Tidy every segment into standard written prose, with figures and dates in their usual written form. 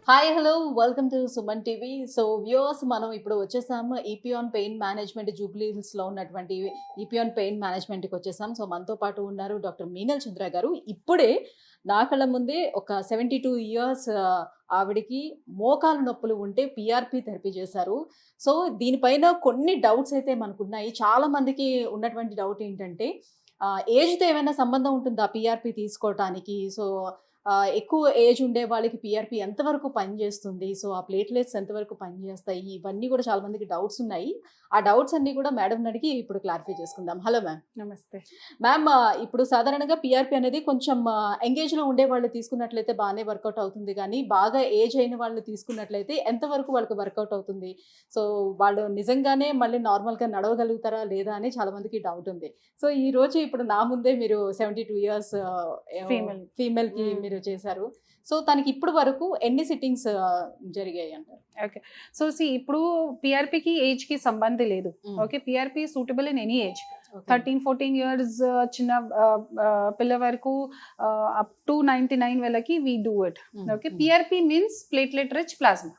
Hi hello welcome to Suman TV. So viewers, మనం ఇప్పుడు వచ్చేసాము ఈపియాన్ పెయిన్ మేనేజ్మెంట్ జూబ్లీ హిల్స్లో ఉన్నటువంటి ఈపియాన్ పెయిన్ మేనేజ్మెంట్కి వచ్చేసాం. సో మనతో పాటు ఉన్నారు డాక్టర్ మీనల్ చంద్ర గారు. ఇప్పుడే నా కళ్ళ ముందే ఒక 72 ఇయర్స్ ఆవిడికి మోకాలు నొప్పులు ఉంటే పిఆర్పి థెరపీ చేశారు. సో దీనిపైన కొన్ని డౌట్స్ అయితే మనకున్నాయి. చాలా మందికి ఉన్నటువంటి డౌట్ ఏంటంటే ఏజ్తో ఏమైనా సంబంధం ఉంటుందా పిఆర్పి తీసుకోవటానికి? సో ఎక్కువ ఏజ్ ఉండే వాళ్ళకి పిఆర్పి ఎంతవరకు పనిచేస్తుంది? సో ఆ ప్లేట్లెట్స్ ఎంతవరకు పనిచేస్తాయి? ఇవన్నీ కూడా చాలా మందికి డౌట్స్ ఉన్నాయి. ఆ డౌట్స్ అన్నీ కూడా మేడంని అడిగి ఇప్పుడు క్లారిఫై చేసుకుందాం. Hello ma'am. నమస్తే మ్యామ్, ఇప్పుడు సాధారణంగా పిఆర్పి అనేది కొంచెం ఎంగేజ్లో ఉండే వాళ్ళు తీసుకున్నట్లయితే బాగానే వర్కౌట్ అవుతుంది, కానీ బాగా ఏజ్ అయిన వాళ్ళు తీసుకున్నట్లయితే ఎంతవరకు వాళ్ళకి వర్కౌట్ అవుతుంది? సో వాళ్ళు నిజంగానే మళ్ళీ నార్మల్గా నడవగలుగుతారా లేదా అని చాలా మందికి డౌట్ ఉంది. సో ఈ రోజు ఇప్పుడు నా ముందే మీరు 72 ఇయర్స్ ఫీమేల్కి మీరు చేశారు. సో తనకి ఇప్పుడు వరకు ఎన్ని సిట్టింగ్స్ జరిగాయి అంటారు? ఓకే, సో ఇప్పుడు పిఆర్పికి ఏజ్ కి సంబంధం లేదు. Okay, PRP suitable in any age. 13-14 years చిన్న పిల్ల వరకు అప్ టు 99 వాళ్ళకి we do it. Okay, PRP means platelet rich plasma.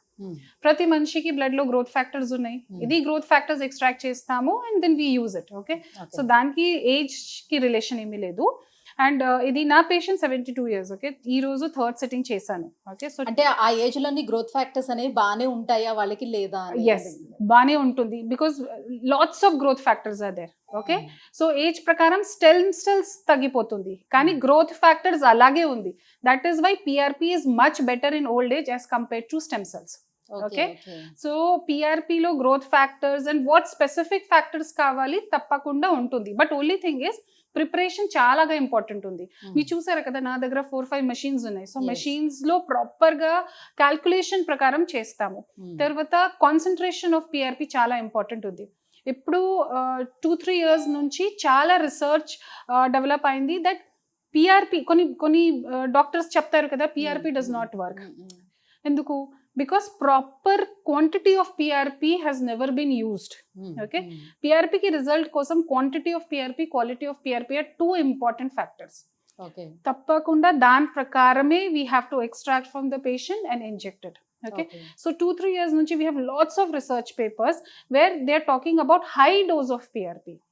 ప్రతి మనిషికి బ్లడ్ లో గ్రోత్ ఫ్యాక్టర్స్ ఉన్నాయి. ఇది గ్రోత్ ఫ్యాక్టర్స్ ఎక్స్ట్రాక్ట్ చేస్తాము and then we use it. Okay, so దానికి ఏజ్ కి రిలేషన్ ఏమీ లేదు. అండ్ ఇది నా పేషెంట్ 72 ఇయర్స్. ఓకే, ఈ రోజు థర్డ్ సిట్టింగ్ చేశాను. ఓకే, సో అంటే ఆ ఏజ్ లోని గ్రోత్ ఫ్యాక్టర్స్ అనేవి బాగానే ఉంటాయా వాళ్ళకి లేదా? ఎస్, బాగానే ఉంటుంది because lots of growth factors are there. Okay, so age ప్రకారం సెల్స్ తగ్గిపోతుంది కానీ గ్రోత్ ఫ్యాక్టర్స్ అలాగే ఉంది. That is why PRP is much better in old age as compare to stem cells. Okay, so పిఆర్పిలో growth factors and what specific factors కావాలి తప్పకుండా ఉంటుంది. But only thing is preparation చాలా important ఉంది. మీరు చూసారు కదా, నా దగ్గర 4-5 మెషిన్స్ ఉన్నాయి. సో మెషిన్స్ లో ప్రాపర్ గా క్యాల్కులేషన్ ప్రకారం చేస్తాము. తర్వాత కాన్సన్ట్రేషన్ ఆఫ్ పిఆర్పి చాలా ఇంపార్టెంట్ ఉంది. ఇప్పుడు 2-3 ఇయర్స్ నుంచి చాలా రీసెర్చ్ డెవలప్ అయింది దట్ పిఆర్పి కొన్ని డాక్టర్స్ చెప్తారు కదా పిఆర్పి డస్ నాట్ వర్క్. ఎందుకు? Because proper quantity of PRP has never been used. Okay, PRP ki result kosam quantity of PRP, quality of PRP are two important factors. Okay, tappakunda dan prakarame we have to extract from the patient and inject it. Okay, so 2-3 years nunchi we have lots of research papers where they are talking about high dose of PRP.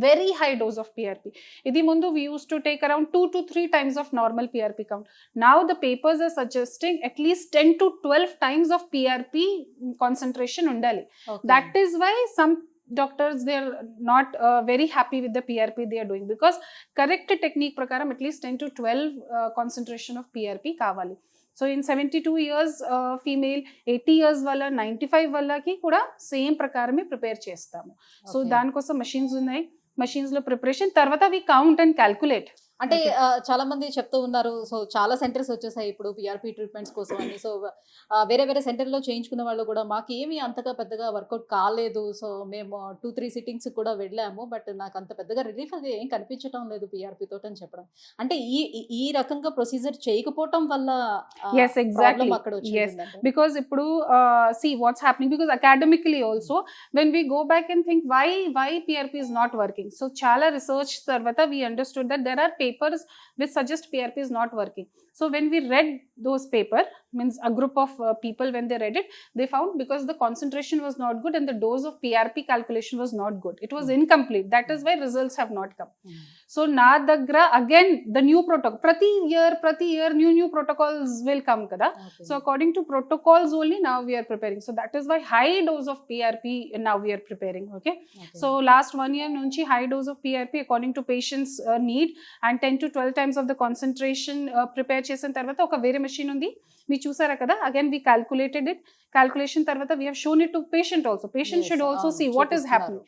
Very high dose of PRP. Idi mundu we used to take around 2 to 3 times of normal PRP count. Now the papers are suggesting at least 10 to 12 times of PRP concentration undali. Okay. That is why some doctors, they are not very happy with the PRP they are doing, because correct technique prakaram at least 10 to 12 concentration of PRP kavali. So in 72 years female, 80 years వాళ్ళ, 95 వాళ్ళకి కూడా same ప్రకారమే prepare చేస్తాము. So దానికోసం machines ఉన్నాయి. Machines లో preparation తర్వాత వి count and calculate. అంటే చాలా మంది చెప్తూ ఉన్నారు, సో చాలా సెంటర్స్ వచ్చేసాయి ఇప్పుడు పిఆర్పి ట్రీట్మెంట్స్ కోసం అని. సో వేరే వేరే సెంటర్లో చేయించుకున్న వాళ్ళు కూడా మాకు ఏమీ అంతగా పెద్దగా వర్కౌట్ కాలేదు, సో మేము 2-3 సిట్టింగ్స్ కూడా వెళ్ళాము, బట్ నాకు అంత పెద్దగా రిలీఫ్ అది ఏం కనిపించడం లేదు పిఆర్పి తోటి అని చెప్పడం. అంటే ఈ రకంగా ప్రొసీజర్ చేయకపోవటం వల్ల అక్కడ వచ్చింది. బికాస్ ఇప్పుడు see what's happening, because academically also when we go back and think why PRP is not working, so chala research tarvata we understood that there are papers which suggest PRP is not working. So when we read those paper, means a group of people, when they read it, they found because the concentration was not good and the dose of PRP calculation was not good, it was incomplete. That is why results have not come. So na dagra again the new protocol, prati year new protocols will come kada. So according to protocols only now we are preparing. So that is why high dose of PRP now we are preparing. Okay, so last 1 year nunchi high dose of PRP according to patients need and 10 to 12 times of the concentration prepare చేసిన తర్వాత ఒక వేరే machine ఉంది, మీరు చూసారా కదా. Again we calculated it. Calculation తర్వాత we have shown it to patient also. Patient should also see what is happening.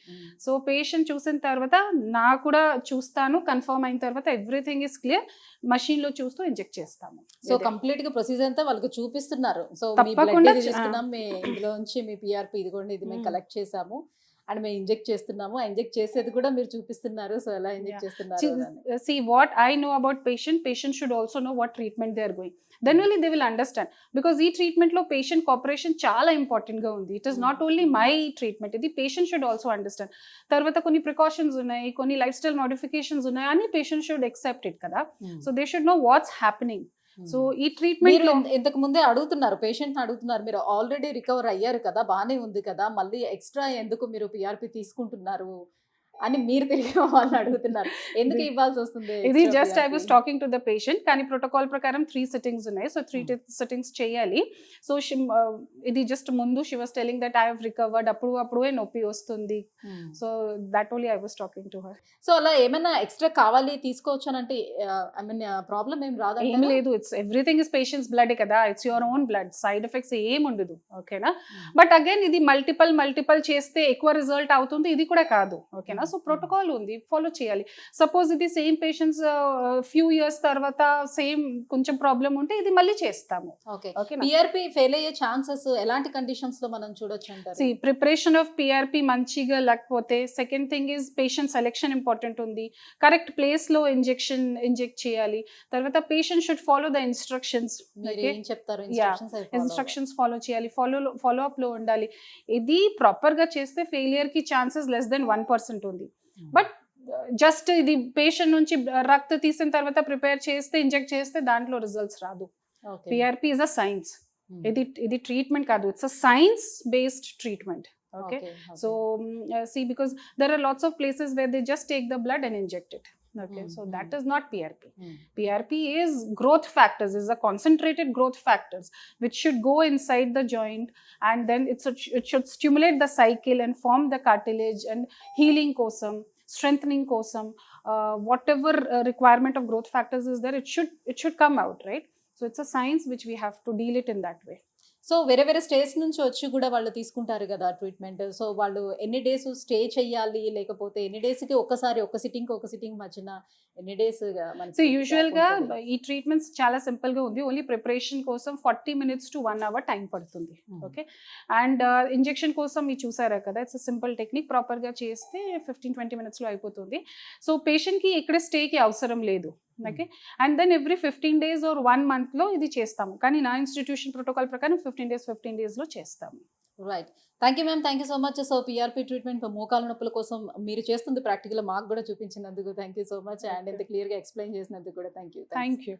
So patient చూసిన తర్వాత నా కూడా చూస్తాను, కన్ఫర్మ్ అయిన తర్వాత ఎవ్రీథింగ్ ఇస్ క్లియర్, మషిన్ లో చూస్తూ ఇంజెక్ట్ చేస్తాము. సో కంప్లీట్ గా ప్రొసీజర్ అంతా వాళ్ళకి చూపిస్తున్నారు. సో తప్పకుండా తీసుకున్నాం, ఇందులో నుంచి మీ పిఆర్పి ఇదిగోండి, ఇది మేము కలెక్ట్ చేసాము, అండ్ మేము ఇంజెక్ట్ చేస్తున్నాము, ఆ ఇంజెక్ట్ చేసేది కూడా మీరు చూపిస్తున్నారు. సో ఎలా ఇంజెక్ట్ చేస్తున్నారు అని. See what I know about patient should also know what treatment they are going. Then only they will understand, because ఈ treatment లో patient cooperation చాలా important గా ఉంది. It is not only my treatment, ఇది patient should also understand. తర్వాత కొన్ని precautions ఉన్నాయి, కొన్ని లైఫ్ స్టైల్ మోడిఫికేషన్స్ ఉన్నాయి అని patient should accept it కదా. So they should know what's happening. So ఈ ట్రీట్మెంట్ మీరు లో ఇంతకు ముందే అడుగుతున్నారు, పేషెంట్ అడుగుతున్నారు, మీరు ఆల్రెడీ రికవర్ అయ్యారు కదా, బానే ఉంది కదా, మళ్ళీ ఎక్స్ట్రా ఎందుకు మీరు పిఆర్పి తీసుకుంటున్నారు అని మీరు తిరిగి వాళ్ళని అడుగుతున్నారు. ఎందుకు ఇవ్వాల్సి వస్తుంది ఇది extra just I PRP? Was talking to the patient, కానీ ప్రోటోకాల్ ప్రకారం 3 సిట్టింగ్స్ ఉన్నాయి. సో 3 సిట్టింగ్స్ చేయాలి. సో ఇది జస్ట్ ముందు she was telling that I have recovered, అప్పుడే నొప్పి వస్తుంది. So that only I was talking to her. So అలా ఏమైనా ఎక్స్ట్రా కావాలి తీసుకోవచ్చు అని అంటే ఐ మీన్ ప్రాబ్లం ఏం ఏం రాదండి? లేదు, it's everything is patient's blood కదా, it's your own blood, side effects ఏం ఉండదు. ఓకేనా? బట్ అగైన్ ఇది మల్టిపల్ చేస్తే ఎక్కువ రిజల్ట్ అవుతుంది, ఇది కూడా కాదు. ఓకేనా? సో ప్రోటోకాల్ ఉంది, ఫాలో చేయాలి. సపోజ్ ఇది సేమ్ పేషెంట్స్ ఫ్యూ ఇయర్స్ తర్వాత సేమ్ కొంచెం ప్రాబ్లం ఉంటే ఇది మళ్ళీ చేస్తాము. ఓకే. ఓకేనా? పిఆర్పి ఫెయిల్ అయ్యే ఛాన్సెస్ ఎలాంటి కండిషన్స్ లో మనం చూడొచ్చు అంటారు? ప్రిపరేషన్ ఆఫ్ పిఆర్పి మంచిగా లేకపోతే, second thing is patient selection important ఉంది, కరెక్ట్ ప్లేస్ లో ఇంజెక్ట్ చేయాలి. తర్వాత patient should follow the instructions. మీరు ఏం చెప్తారు? ఇన్స్ట్రక్షన్స్ ఫాలో చేయాలి, ఫాలో అప్ లో ఉండాలి. ఇది ప్రాపర్ గా చేస్తే ఫెయిలియర్ కి ఛాన్సెస్ లెస్ దెన్ 1% ఉంది. బట్ జస్ట్ ఇది పేషెంట్ నుంచి రక్త తీసిన తర్వాత ప్రిపేర్ చేస్తే ఇంజెక్ట్ చేస్తే దాంట్లో రిజల్ట్స్ రాదు. పిఆర్పి ఇస్ అ సైన్స్, ఇది ట్రీట్మెంట్ కాదు, it's a science based treatment. Okay, so see, because there are lots of places where they just take the blood and inject it. Okay, so that is not PRP. PRP is growth factors, is a concentrated growth factors which should go inside the joint, and then it should stimulate the cycle and form the cartilage and healing kosam, strengthening kosam, whatever requirement of growth factors is there, it should come out, right? So it's a science which we have to deal it in that way. So వేరే వేరే states నుంచి వచ్చి కూడా వాళ్ళు తీసుకుంటారు కదా treatment. So వాళ్ళు ఎన్ని డేస్ స్టే చేయాలి, లేకపోతే ఎన్ని డేస్ కి ఒకసారి ఒక సిట్టింగ్ మధ్యన ఎన్ని డేస్? సో యూజువల్ గా ఈ ట్రీట్మెంట్స్ చాలా సింపుల్ గా ఉంది. ఓన్లీ ప్రిపరేషన్ కోసం 40 minutes to 1 hour టైం పడుతుంది. ఓకే, అండ్ ఇంజెక్షన్ కోసం మీరు చూసారా కదా, ఇట్స్ సింపుల్ టెక్నిక్, ప్రాపర్ గా చేస్తే 15-20 minutes లో అయిపోతుంది. సో పేషెంట్ కి ఇక్కడ స్టే కి అవసరం లేదు. Okay, and then every 15 days or 1 month లో ఇది చేస్తాము, కానీ నా ఇన్స్టిట్యూషన్ ప్రోటోకాల్ ప్రకారం 15 days లో చేస్తాము. Right, thank you ma'am, thank you so much. So PRP treatment మోకాల నొప్పుల కోసం మీరు చేస్తుంది ప్రాక్టికల్ మాకు కూడా చూపించినందుకు thank you so much, and ఇంత క్లియర్ గా ఎక్స్ప్లెయిన్ చేసినందుకు కూడా థ్యాంక్ యూ. Thank you.